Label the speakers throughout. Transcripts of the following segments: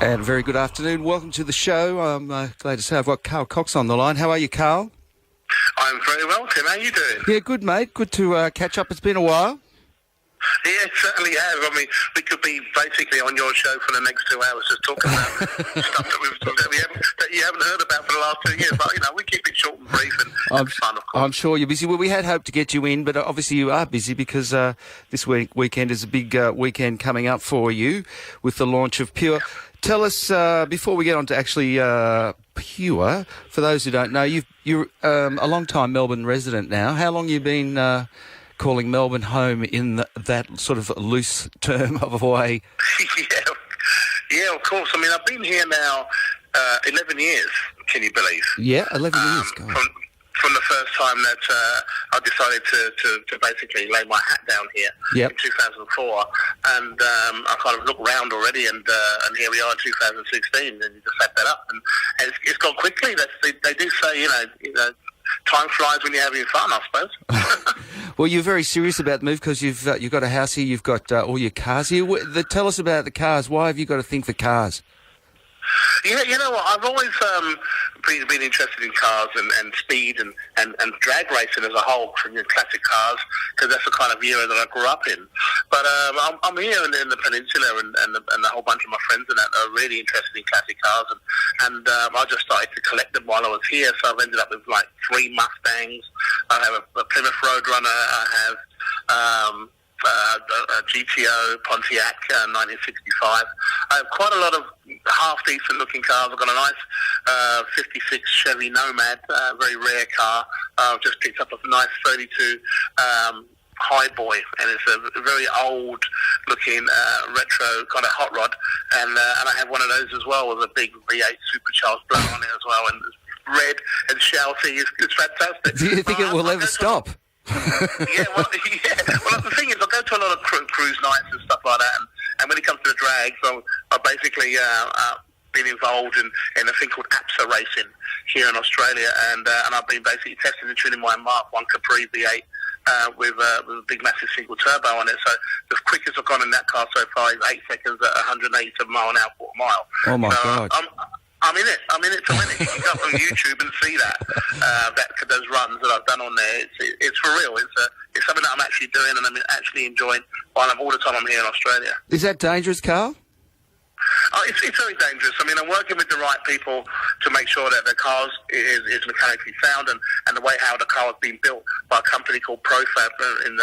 Speaker 1: And very good afternoon. Welcome to the show. I'm glad to say I've got Carl Cox on the line. How are you, Carl?
Speaker 2: I'm very well, Tim. How are you doing?
Speaker 1: Yeah, good, mate. Good to catch up. It's been a while.
Speaker 2: Yeah, it certainly has. I mean, we could be basically on your show for the next 2 hours just talking about stuff that you haven't heard about for the last 2 years. But, you know, we keep it short and brief and fun, of course.
Speaker 1: I'm sure you're busy. Well, we had hoped to get you in, but obviously you are busy because this weekend is a big weekend coming up for you with the launch of Pure. Tell us, before we get on to actually Pure, for those who don't know, you're a long-time Melbourne resident now. How long have you been calling Melbourne home in that sort of loose term of a way?
Speaker 2: Yeah, of course. I mean, I've been here now 11 years, can you believe?
Speaker 1: Yeah, 11 years.
Speaker 2: From the first time that I decided to basically lay my hat down here in 2004, and I kind of looked round already, and here we are in 2016, and you just set that up, and it's gone quickly. They do say, you know, time flies when you're having fun, I suppose.
Speaker 1: Well, you're very serious about the move because you've got a house here, you've got all your cars here. Tell us about the cars. Why have you got to think for cars?
Speaker 2: Yeah, you know what? I've always been interested in cars and speed and drag racing as a whole, from your classic cars, because that's the kind of era that I grew up in. But I'm here in the peninsula, and a whole bunch of my friends and that are really interested in classic cars, and I just started to collect them while I was here. So I've ended up with like 3 Mustangs. I have a Plymouth Roadrunner. I have a GTO Pontiac 1965. I have quite a lot of half-decent looking cars. I've got a nice 56 Chevy Nomad, very rare car. I've just picked up a nice 32 Highboy, and it's a very old-looking retro kind of hot rod, and I have one of those as well with a big V8 supercharged blower on it as well, and it's red and shouty. It's fantastic.
Speaker 1: Do you think it will ever stop?
Speaker 2: Well, the thing is, I go to a lot of cruise nights and stuff like that, and when it comes to the drag, so I basically been involved in a thing called APSA racing here in Australia, and I've been basically testing and tuning my Mark 1 Capri V8 with a big massive single turbo on it. So the quickest I've gone in that car so far is 8 seconds at 187 mile an hour, quarter mile.
Speaker 1: Oh my God.
Speaker 2: I'm in it to win it. You can go up on YouTube and see those runs that I've done on there. It's for real. It's something that I'm actually doing, and I'm actually enjoying while all the time I'm here in Australia.
Speaker 1: Is that dangerous, Carl?
Speaker 2: It's very dangerous. I mean, I'm working with the right people to make sure that the cars is mechanically sound, and the way how the car has been built by a company called Profab in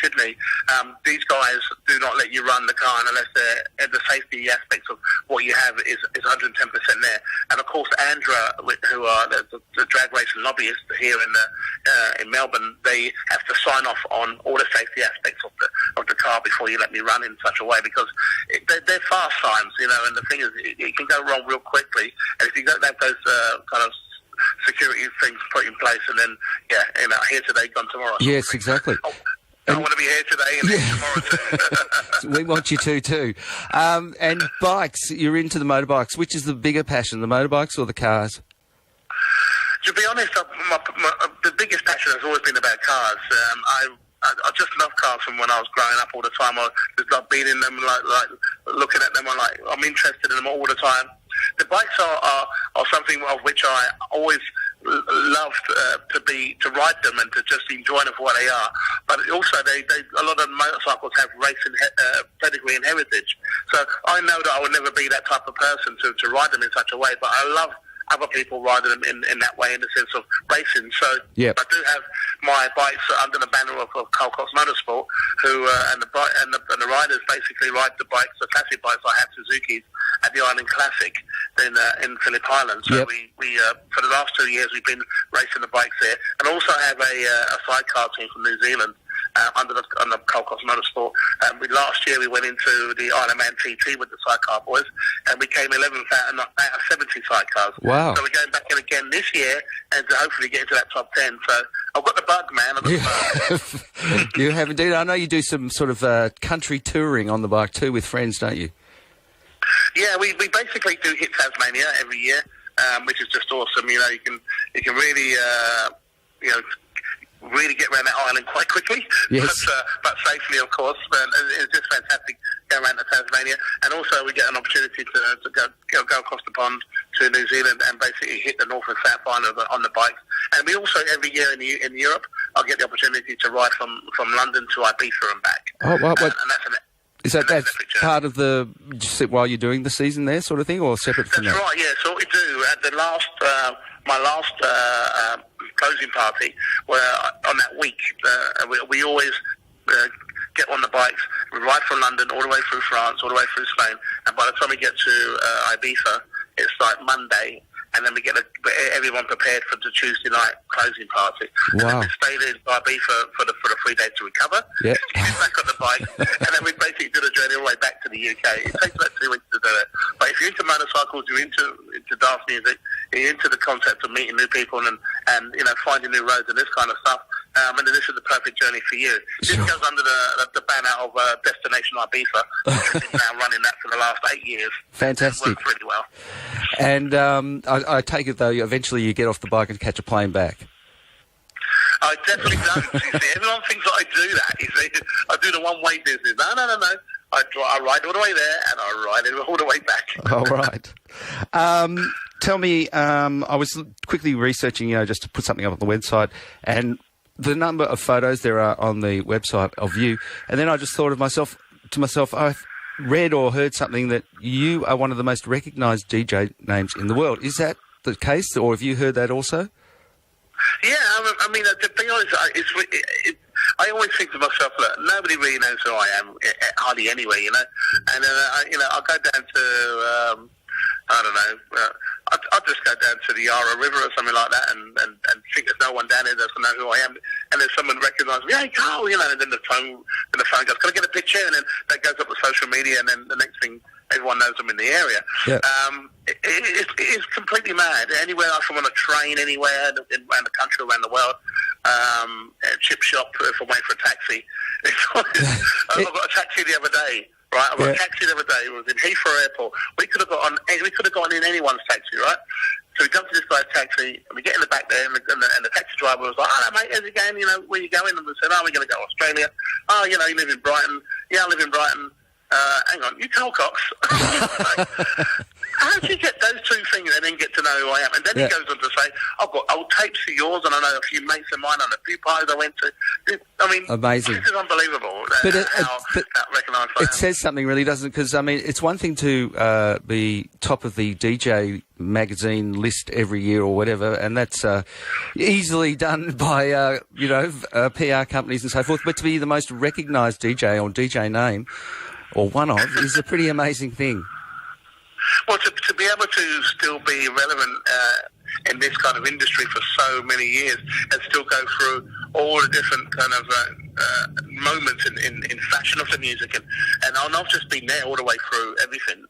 Speaker 2: Sydney. These guys do not let you run the car unless the safety aspects of what you have is 110% there. And of course, Andra, who are the drag racing lobbyists here in Melbourne, they have to sign off on all the safety aspects of the car before you let me run in such a way, because they're fast times, you know, and the thing is, it can go wrong real quickly, and if you don't have those kind of security things put in place, and then, here today, gone tomorrow.
Speaker 1: Yes, exactly.
Speaker 2: I want to be here today and here tomorrow too.
Speaker 1: We want you to too. And bikes, you're into the motorbikes. Which is the bigger passion, the motorbikes or the cars?
Speaker 2: To be honest, the biggest passion has always been about cars. I just love cars from when I was growing up all the time. I just love being in them, like looking at them. I'm interested in them all the time. The bikes are something of which I always loved to ride them and to just enjoy them for what they are. But also, a lot of motorcycles have racing pedigree and heritage. So I know that I would never be that type of person to ride them in such a way. But I love other people riding them in that way, in the sense of racing. So I do have my bikes under the banner of Carl Cox Motorsport, who and the riders basically ride the bikes, the classic bikes I have, Suzuki's, at the Island Classic in Phillip Island. So we for the last 2 years we've been racing the bikes there, and also have a sidecar team from New Zealand. Under the Carl Cox Motorsport. Last year we went into the Isle of Man TT with the sidecar boys, and we came 11th out of 70 sidecars.
Speaker 1: Wow.
Speaker 2: So we're going back in again this year, and to hopefully get into that top 10. So I've got the bug, man. I've got the bug.
Speaker 1: You have indeed. I know you do some sort of country touring on the bike too with friends, don't you?
Speaker 2: Yeah, we basically do hit Tasmania every year, which is just awesome. You know, you can really really get around that island quite quickly,
Speaker 1: yes.
Speaker 2: but safely, of course. But it's just fantastic going around to Tasmania. Tasmania, and also we get an opportunity to go across the pond to New Zealand and basically hit the north and south line on the bikes. And we also, every year in Europe, I'll get the opportunity to ride from London to Ibiza and back.
Speaker 1: Oh, what?
Speaker 2: And that's
Speaker 1: part of the, while you're doing the season there sort of thing, or separate from that?
Speaker 2: That's right, yeah. So what we do at the last, my last closing party, where on that week, we always get on the bikes, we ride from London all the way through France, all the way through Spain, and by the time we get to Ibiza, it's like Monday, and then we get everyone prepared for the Tuesday night closing party.
Speaker 1: Wow.
Speaker 2: And then we stayed in Ibiza for the 3 days to recover,
Speaker 1: yeah.
Speaker 2: Get back on the bike, and then we basically do the journey all the way back to the UK. It takes about 2 weeks to do it. But if you're into motorcycles, you're into dance music, you're into the concept of meeting new people and finding new roads and this kind of stuff, and then this is the perfect journey for you. This goes under the banner of Destination Ibiza, which is now running that for the last 8 years.
Speaker 1: Fantastic.
Speaker 2: It works really well.
Speaker 1: And I take it, though, eventually you get off the bike and catch a plane back.
Speaker 2: I definitely don't. You see, everyone thinks that I do that. You see, I do the one-way business. No. I ride all the way there and I ride it all the way back.
Speaker 1: All right. Tell me, I was quickly researching, just to put something up on the website, and the number of photos there are on the website of you, and then I just thought to myself, I've read or heard something that you are one of the most recognised DJ names in the world. Is that the case, or have you heard that also?
Speaker 2: Yeah, I mean, to be honest, I always think to myself, look, nobody really knows who I am, hardly anywhere, And I'll go down to I don't know. I'll just go down to the Yarra River or something like that, and think there's no one down there that doesn't know who I am. And then someone recognises me, hey Carl, and then the phone goes, can I get a picture? And then that goes up to social media, and then the next thing, everyone knows I'm in the area.
Speaker 1: Yeah.
Speaker 2: It's completely mad. Anywhere else, I'm on a train, anywhere around the country, around the world. A chip shop, if I'm waiting for a taxi. I got a taxi the other day. Right, I got a taxi the other day. It was in Heathrow Airport. We could have got in anyone's taxi, right? So we jumped to this guy's taxi, and we get in the back there, and the taxi driver was like, "Hello, mate, how's it going? Where you going?" And we said, "Oh, we're going to go to Australia." "Oh, you live in Brighton." "Yeah, I live in Brighton." Hang on, you Carl Cox? How do you get those two things and then get to know who I am? And then he goes on to say, I've got old tapes of yours, and I know a few mates of mine on a few parties I went to. I mean, amazing. This is unbelievable. But recognised
Speaker 1: it says something, really, doesn't it? Because, I mean, it's one thing to be top of the DJ magazine list every year or whatever, and that's easily done by, PR companies and so forth, but to be the most recognised DJ or DJ name, or one of, is a pretty amazing thing.
Speaker 2: Well, to be able to still be relevant in this kind of industry for so many years and still go through all the different kind of moments in fashion of the music, and I've not just been there all the way through everything,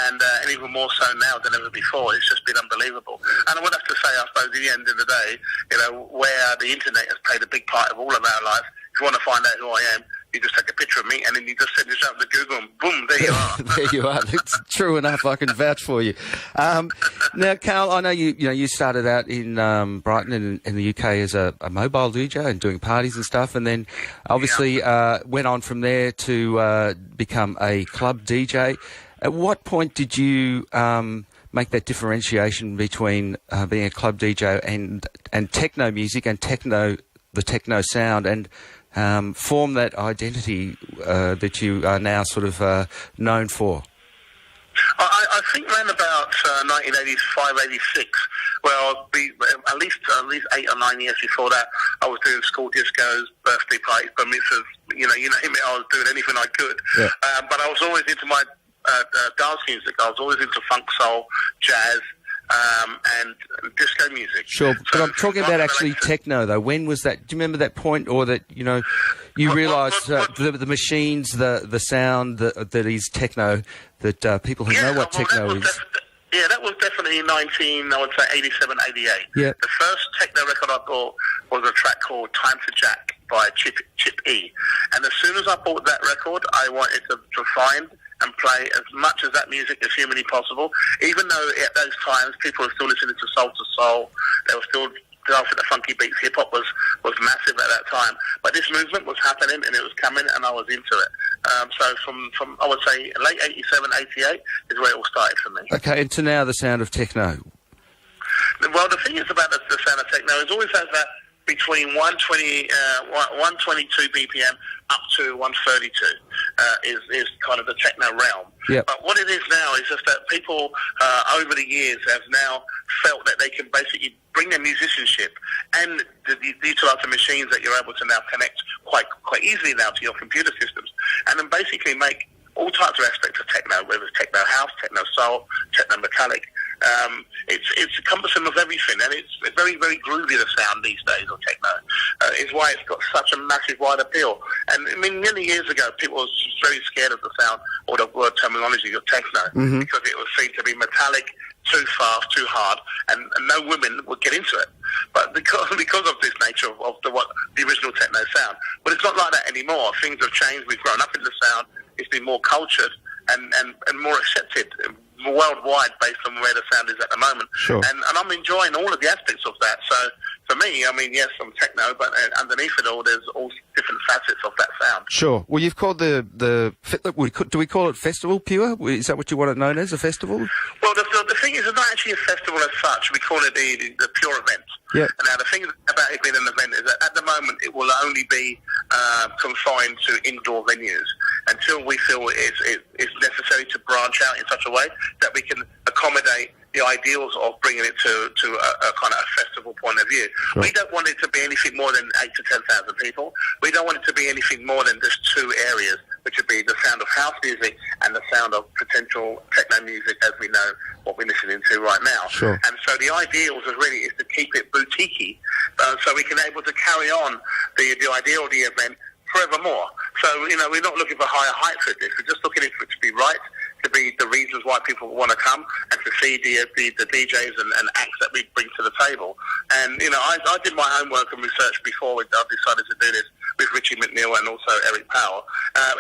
Speaker 2: and even more so now than ever before. It's just been unbelievable. And I would have to say, I suppose, at the end of the day, where the internet has played a big part of all of our life, if you want to find out who I am, you just take a picture of me and then you just send yourself to Google and boom, there you are.
Speaker 1: There you are. It's true enough. I can vouch for you. Now, Carl, I know you started out in Brighton in the UK as a mobile DJ and doing parties and stuff, and then obviously went on from there to become a club DJ. At what point did you make that differentiation between being a club DJ and techno music and the techno sound, and form that identity that you are now sort of known for?
Speaker 2: I think around about 1985, 86, where I'll be at least 8 or 9 years before that, I was doing school discos, birthday parties, bar mitzvahs, you name it, I was doing anything I could. Yeah. But I was always into my dance music. I was always into funk, soul, jazz, and disco music.
Speaker 1: Sure, but I'm talking about actually techno, though. When was that? Do you remember that point, or that, you realised the machines, the sound that is techno, that people who know what techno is?
Speaker 2: That was definitely 87, 88.
Speaker 1: Yeah.
Speaker 2: The first techno record I bought was a track called Time for Jack by Chip E. And as soon as I bought that record, I wanted to find and play as much of that music as humanly possible, even though at those times people were still listening to soul, they were still dancing to funky beats. Hip-hop was massive at that time. But this movement was happening, and it was coming, and I was into it. So from I would say late 87, 88 is where it all started for me.
Speaker 1: Okay, and to now the sound of techno.
Speaker 2: Well, the thing is about the sound of techno is always has that between 122 BPM up to 132 is kind of the techno realm.
Speaker 1: Yep.
Speaker 2: But what it is now is just that people over the years have now felt that they can basically bring their musicianship and utilize the machines that you're able to now connect quite easily now to your computer systems, and then basically make all types of aspects of techno, whether it's techno house, techno soul, techno metallic. It's encompassing of everything, and it's very, very groovy, the sound these days of techno. Is why it's got such a massive wide appeal. And I mean, many years ago, people were very scared of the sound or the word terminology of techno because it was seen to be metallic, too fast, too hard, and no women would get into it. But because of this nature of the original techno sound, but it's not like that anymore. Things have changed. We've grown up in the sound. It's been more cultured and more accepted worldwide based on where the sound is at the moment.
Speaker 1: Sure.
Speaker 2: And I'm enjoying all of the aspects of that. So for me, I mean, yes, I'm techno, but underneath it all, there's all different facets of that sound.
Speaker 1: Sure. Well, you've called do we call it Festival Pure? Is that what you want it known as, a festival?
Speaker 2: Well, the thing is, it's not actually a festival as such. We call it the Pure event.
Speaker 1: Yeah.
Speaker 2: Now, the thing about it being an event is that at the moment it will only be confined to indoor venues until we feel it's necessary to branch out in such a way that we can accommodate the ideals of bringing it to a kind of a festival point of view. Sure. We don't want it to be anything more than 8,000 to 10,000 people. We don't want it to be anything more than just two areas, which would be the sound of house music and the sound of potential techno music as we know what we're listening to right now.
Speaker 1: Sure.
Speaker 2: And so the ideals is to keep it boutique-y, so we can able to carry on the ideal of the event forevermore. So, we're not looking for higher heights with this. We're just looking for it to be right, to be the reasons why people want to come, and to see the DJs and acts that we bring to the table. And, I did my homework and research before I decided to do this with Richie McNeil and also Eric Powell,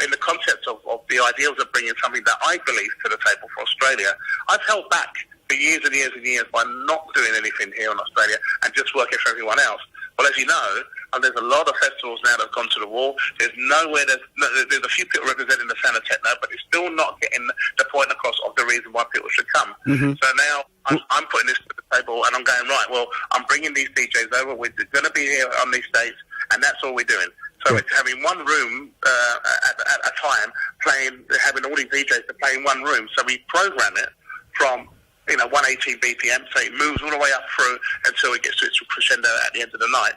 Speaker 2: in the concept of the ideals of bringing something that I believe to the table for Australia. I've held back for years and years and years by not doing anything here in Australia and just working for everyone else. Well, as you know, there's a lot of festivals now that have gone to the wall. There's a few people representing the sound of techno, but it's still not getting the point across of the reason why people should come. Mm-hmm. So now I'm putting this to the table and I'm going, right, well, I'm bringing these DJs over. We're going to be here on these dates, and that's all we're doing. So it's having one room at a time, having all these DJs to play in one room. So we program it from 118 BPM, so it moves all the way up through until it gets to its crescendo at the end of the night.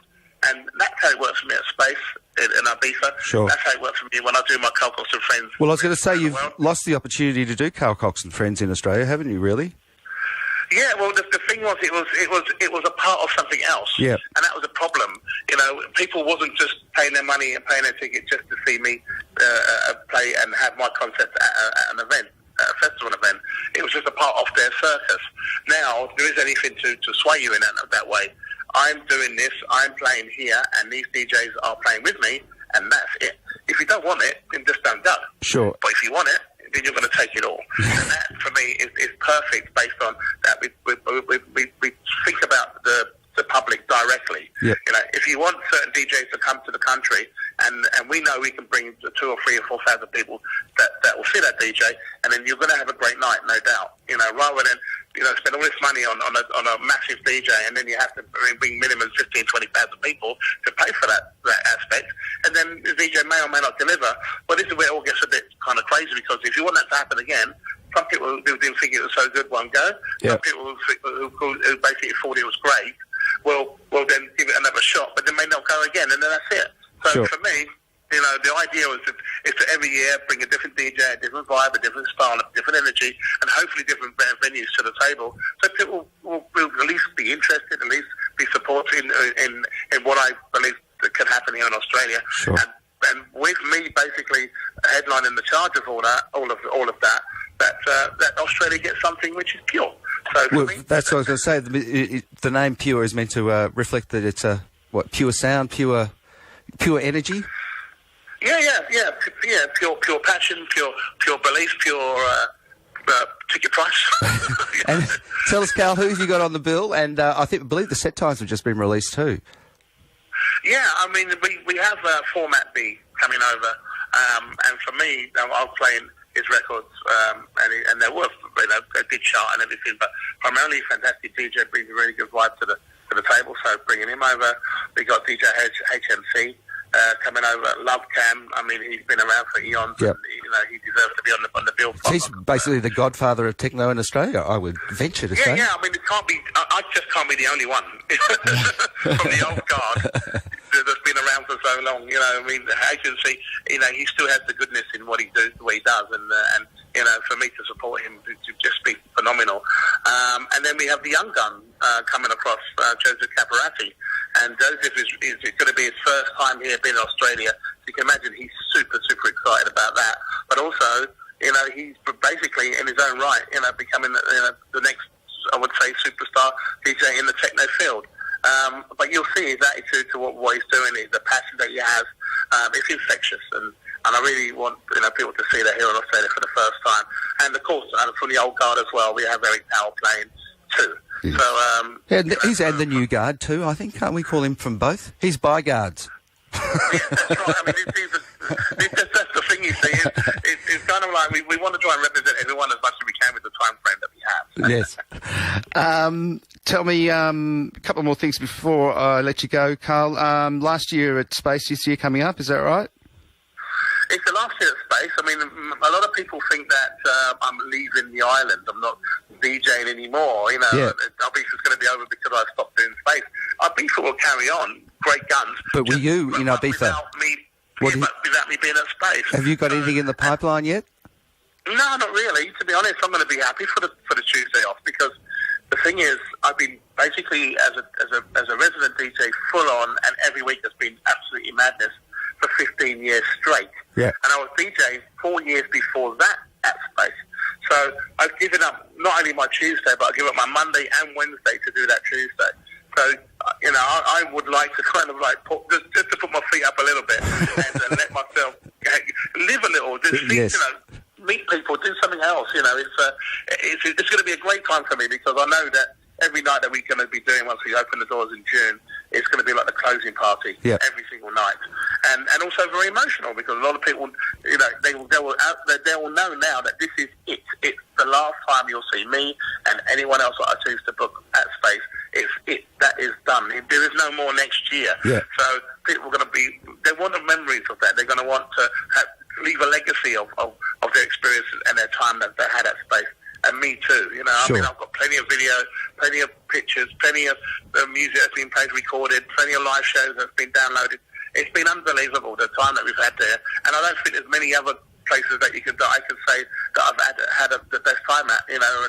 Speaker 2: And that's how it works for me at Space in Ibiza. Sure. That's how it works for me when I do my Carl Cox and Friends.
Speaker 1: Well, I was going to say, you've lost the opportunity to do Carl Cox and Friends in Australia, haven't you, really?
Speaker 2: Yeah, well, the thing was, it was a part of something else. Yeah. And that was a problem. People wasn't just paying their money and paying their ticket just to see me play and have my concept at an event. A festival event. It was just a part of their circus. Now, if there is anything to sway you in that way, I'm doing this, I'm playing here, and these DJs are playing with me, and that's it. If you don't want it, then just don't go.
Speaker 1: Sure.
Speaker 2: But if you want it, then you're going to take it all. And that, for me, is perfect based on that we think about the public directly. Yep. If you want certain DJs to come to the country, and we know we can bring 2,000 or 3,000 or 4,000 people that will see that DJ, and then you're going to have a great night, no doubt. Rather than spend all this money on a massive DJ, and then you have to bring minimum 15,000, 20,000 people to pay for that aspect, and then the DJ may or may not deliver. Well, this is where it all gets a bit kind of crazy, because if you want that to happen again, some people who didn't think it was so good won't go. Yep. Some people who basically thought it was great will then give it another shot, but they may not go again, and then that's it. So for me, the idea is to every year bring a different DJ, a different vibe, a different style, a different energy, and hopefully different venues to the table, so people will at least be interested, at least be supportive in what I believe that can happen here in Australia. Sure. And with me basically headlining the charge of all of that, that Australia gets something which is pure. So
Speaker 1: that's what I was going to say. The name Pure is meant to reflect that it's pure sound, pure energy.
Speaker 2: Yeah. Pure passion, pure belief, pure ticket price.
Speaker 1: And tell us, Carl, who have you got on the bill? And I believe the set times have just been released too.
Speaker 2: Yeah, I mean, we have Format B coming over And for me, I was playing his records, and they're worth, a good chart and everything, but primarily fantastic DJ, brings a really good vibe to the table. So bringing him over, we got DJ HMC coming over. Love Cam. I mean, he's been around for eons.
Speaker 1: Yep.
Speaker 2: And, he deserves to be on the bill.
Speaker 1: He's basically the godfather of techno in Australia, I would venture to say.
Speaker 2: Yeah. I mean, it can't be. I just can't be the only one from the old guard that's been around for so long. I mean, HMC. He still has the goodness in what he does, the way he does, and for me to support him to just be phenomenal. And then we have the young gun coming across, Joseph Caparati. And Joseph is going to be his first time here being in Australia. So you can imagine he's super, super excited about that. But also, he's basically in his own right, becoming the next, I would say, superstar DJ in the techno field. But you'll see his attitude to what he's doing, the passion that he has. It's infectious, and I really want people to see that here in Australia for the first time. And of course, from the old guard as well, we have Eric Powell playing too.
Speaker 1: Yeah.
Speaker 2: So
Speaker 1: he's and the new guard too, I think. Can't we call him from both? He's by guards.
Speaker 2: Yeah, that's right. I mean, that's the thing, you see. It's kind of like we want to try and represent everyone as much as we can with the time frame that we have.
Speaker 1: Yes. Tell me a couple more things before I let you go, Carl. Last year at Space, this year coming up, is that right?
Speaker 2: It's the last year at Space. I mean, a lot of people think that I'm leaving the island. I'm not DJing anymore.
Speaker 1: Yeah.
Speaker 2: Obviously it's going to be over because I stopped doing Space. Ibiza will carry on. Great guns.
Speaker 1: But were you in Ibiza?
Speaker 2: Without me being at Space.
Speaker 1: Have you got anything in the pipeline yet?
Speaker 2: No, not really. To be honest, I'm going to be happy for the Tuesday off, because the thing is, I've been basically as a resident DJ full on, and every week has been absolutely madness for 15 years straight.
Speaker 1: Yeah.
Speaker 2: And I was DJing 4 years before that at Space. So I've given up not only my Tuesday, but I've given up my Monday and Wednesday to do that Tuesday. So, I would like to kind of like just to put my feet up a little bit and let myself live a little, just see,
Speaker 1: Yes.
Speaker 2: meet people, do something else. It's going to be a great time for me, because I know that every night that we're going to be doing once we open the doors in June, it's going to be like the closing party every single night, and also very emotional, because a lot of people, they will know now that this is it. It's the last time you'll see me and anyone else that I choose to book at Space. It's it. That is done. There is no more next year.
Speaker 1: Yeah.
Speaker 2: So people are going to they want the memories of that. They're going to want to leave a legacy of their experiences and their time that they had at Space. And me too,
Speaker 1: Sure.
Speaker 2: I mean, I've got plenty of video, plenty of pictures, plenty of music that's been played, recorded, plenty of live shows that's been downloaded. It's been unbelievable, the time that we've had there. And I don't think there's many other places that I can say that I've had the best time at,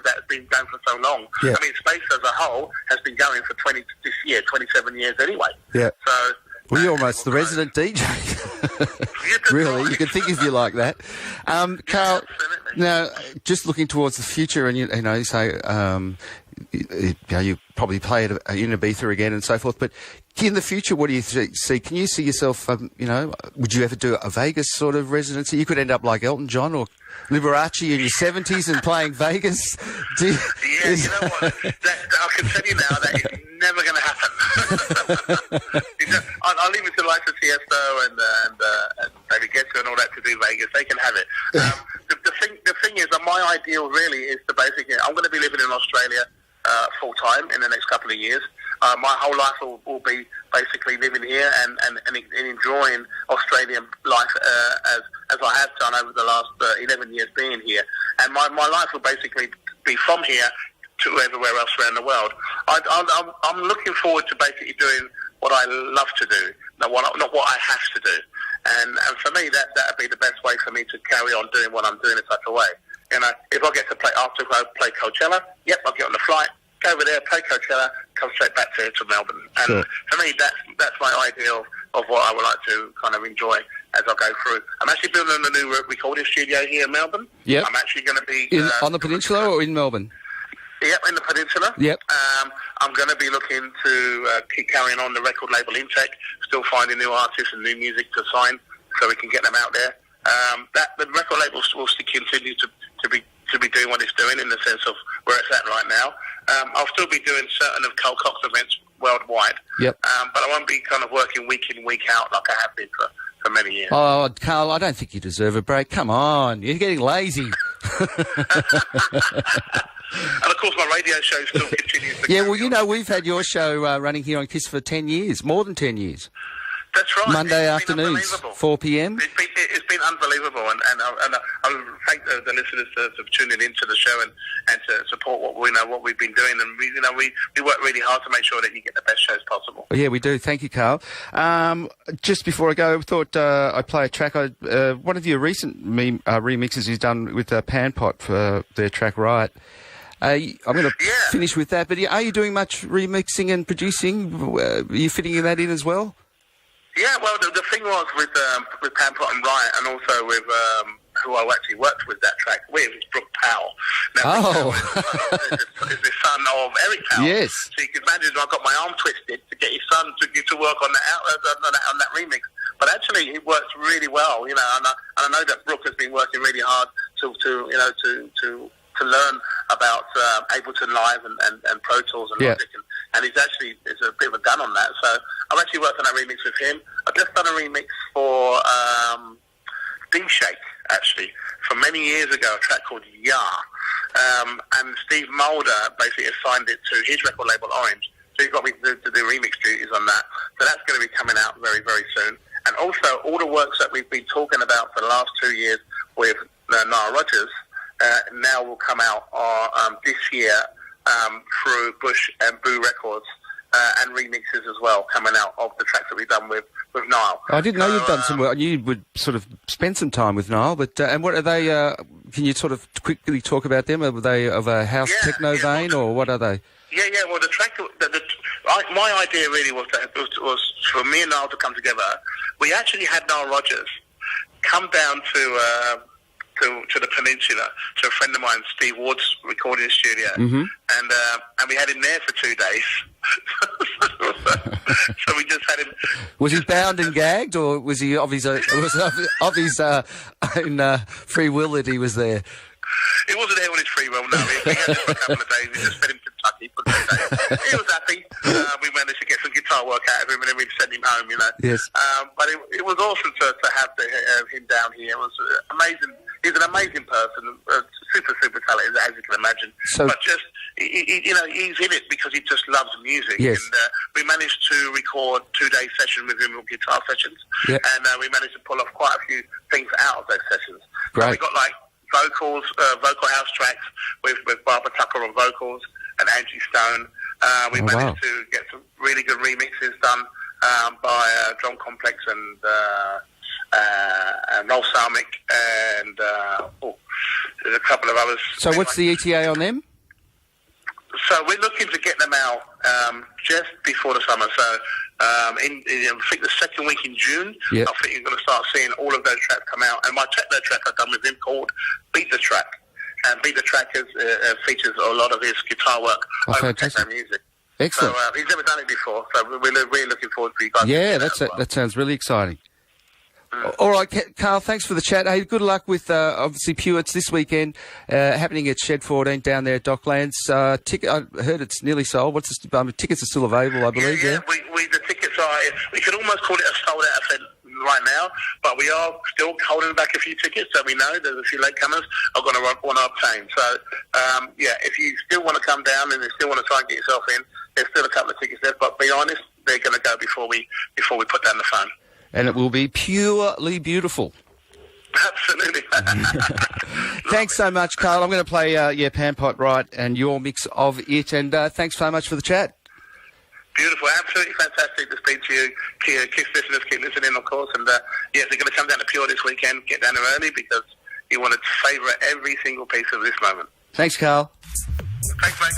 Speaker 2: that's been going for so long.
Speaker 1: Yeah.
Speaker 2: I mean, Space as a whole has been going for 27 years anyway.
Speaker 1: Yeah.
Speaker 2: So...
Speaker 1: Well, you're almost the resident DJ. Really, you can think of you like that. Carl, now, just looking towards the future, and you say you probably play in Ibiza again and so forth, but in the future, what do you see? Can you see yourself, would you ever do a Vegas sort of residency? You could end up like Elton John or Liberace in your 70s and playing Vegas.
Speaker 2: You know what? I can tell you now that it's never going to happen. I'll leave it to like Tiesto and David Guetta and all that to do Vegas. They can have it. The thing is that my ideal really is to basically, I'm going to be living in Australia full time in the next couple of years. My whole life will be basically living here and enjoying Australian life as I have done over the last 11 years being here. And my life will basically be from here to everywhere else around the world. I'm looking forward to basically doing what I love to do, not what I have to do. And for me, that would be the best way for me to carry on doing what I'm doing in such a way. If I get to play after I play Coachella, I'll get on the flight, go over there, play Coachella, come straight back to Melbourne. And
Speaker 1: sure.
Speaker 2: For me, that's my ideal of what I would like to kind of enjoy as I go through. I'm actually building a new recording studio here in Melbourne.
Speaker 1: Yep.
Speaker 2: I'm actually going to be...
Speaker 1: on the peninsula or in Melbourne?
Speaker 2: Yep, in the peninsula.
Speaker 1: Yep.
Speaker 2: I'm going to be looking to keep carrying on the record label Intech, still finding new artists and new music to sign so we can get them out there. The record label will still continue to be doing what it's doing in the sense of where it's at right now. I'll still be doing certain of Carl Cox events worldwide.
Speaker 1: Yep.
Speaker 2: But I won't be kind of working week in, week out like I have been for many years.
Speaker 1: Oh, Carl, I don't think you deserve a break. Come on, you're getting lazy.
Speaker 2: And of course, my radio show still continues.
Speaker 1: Yeah, well, you know, we've had your show running here on KISS for 10 years, more than 10 years.
Speaker 2: That's right.
Speaker 1: Monday afternoons, 4 p.m.
Speaker 2: It's been unbelievable, and I thank the listeners for tuning into the show and to support what we've been doing, and we work really hard to make sure that you get the best shows possible.
Speaker 1: Well, yeah, we do. Thank you, Carl. Just before I go, I thought I'd play a track. One of your recent remixes you've done with Panpot for their track Riot. I'm going to finish with that, but are you doing much remixing and producing? Are you fitting that in as well?
Speaker 2: Yeah, well, the thing was with Panpot and Riot, and also with who I actually worked with that track with, is Brooke Powell. Now, is the son of Eric Powell.
Speaker 1: Yes.
Speaker 2: So you can imagine I got my arm twisted to get his son to work on that remix. But actually, it works really well, and I know that Brooke has been working really hard to learn about Ableton Live and Pro Tools and Logic, and he's a bit of a gun on that. So I've actually worked on that remix with him. I've just done a remix for D-Shake, actually, from many years ago, a track called Yah. And Steve Mulder basically assigned it to his record label, Orange. So he got me to do remix duties on that. So that's going to be coming out very, very soon. And also, all the works that we've been talking about for the last 2 years with Nile Rodgers, now will come out this year through Bush and Boo Records, and remixes as well coming out of the tracks that we've done with Nile.
Speaker 1: I didn't know you'd done some work. You would sort of spend some time with Nile, but and what are they? Can you sort of quickly talk about them? Are they of a house techno vein, or what are they?
Speaker 2: Yeah. Well, the track, my idea really was for me and Nile to come together. We actually had Nile Rodgers come down to the peninsula to a friend of mine, Steve Ward's recording studio, and we had him there for 2 days. So we just had him. Was
Speaker 1: he bound and gagged, or was he of his own free will that he was there?
Speaker 2: He wasn't there on his free will, no. We had him for a couple of days. We just met him in Kentucky for 2 days. He was happy. We managed to get some guitar work out of him, and then we sent him home,
Speaker 1: Yes.
Speaker 2: But it was awesome to have him down here. It was amazing. He's an amazing person, super talented, as you can imagine. But just, he's in it because he just loves music.
Speaker 1: Yes.
Speaker 2: And we managed to record 2-day session with him on guitar sessions.
Speaker 1: Yep.
Speaker 2: And we managed to pull off quite a few things out of those sessions.
Speaker 1: Great.
Speaker 2: And we got vocals, vocal house tracks with Barbara Tucker on vocals and Angie Stone. We managed to get some really good remixes done by Drum Complex and Noel Salmick and there's a couple of others.
Speaker 1: So what's the ETA on them?
Speaker 2: So we're looking to get them out just before the summer. So I think the second week in June, I think you're going to start seeing all of those tracks come out. And my techno track I've done with him called Beat the Track. And Beat the Track features a lot of his guitar work over techno music.
Speaker 1: Excellent.
Speaker 2: So he's never done it before. So we're really looking forward to you guys.
Speaker 1: Yeah, that sounds really exciting. All right, Carl, thanks for the chat. Hey, good luck with, obviously, Pure. It's this weekend, happening at Shed 14 down there at Docklands. I heard it's nearly sold. Tickets are still available, I believe,
Speaker 2: Yeah, the tickets are, we could almost call it a sold-out event right now, but we are still holding back a few tickets, so we know there's a few latecomers are going to want to obtain. So, if you still want to come down and you still want to try and get yourself in, there's still a couple of tickets there, but be honest, they're going to go before we put down the phone.
Speaker 1: And it will be purely beautiful.
Speaker 2: Absolutely.
Speaker 1: Thanks so much, Carl. I'm going to play Panpot Right and your mix of it. And thanks so much for the chat.
Speaker 2: Beautiful. Absolutely fantastic to speak to you. KISS listeners, keep listening, of course. And if you're going to come down to Pure this weekend, get down there early because you want to savour every single piece of this moment.
Speaker 1: Thanks, Carl.
Speaker 2: Thanks, mate.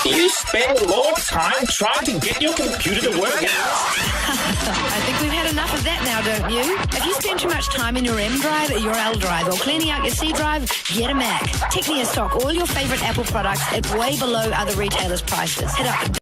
Speaker 3: You spend more time trying to get your computer to work.
Speaker 4: I think we've had enough of that now, don't you? If you spend too much time in your M drive, your L drive, or cleaning out your C drive, get a Mac. Techno stock all your favourite Apple products at way below other retailers' prices. Hit up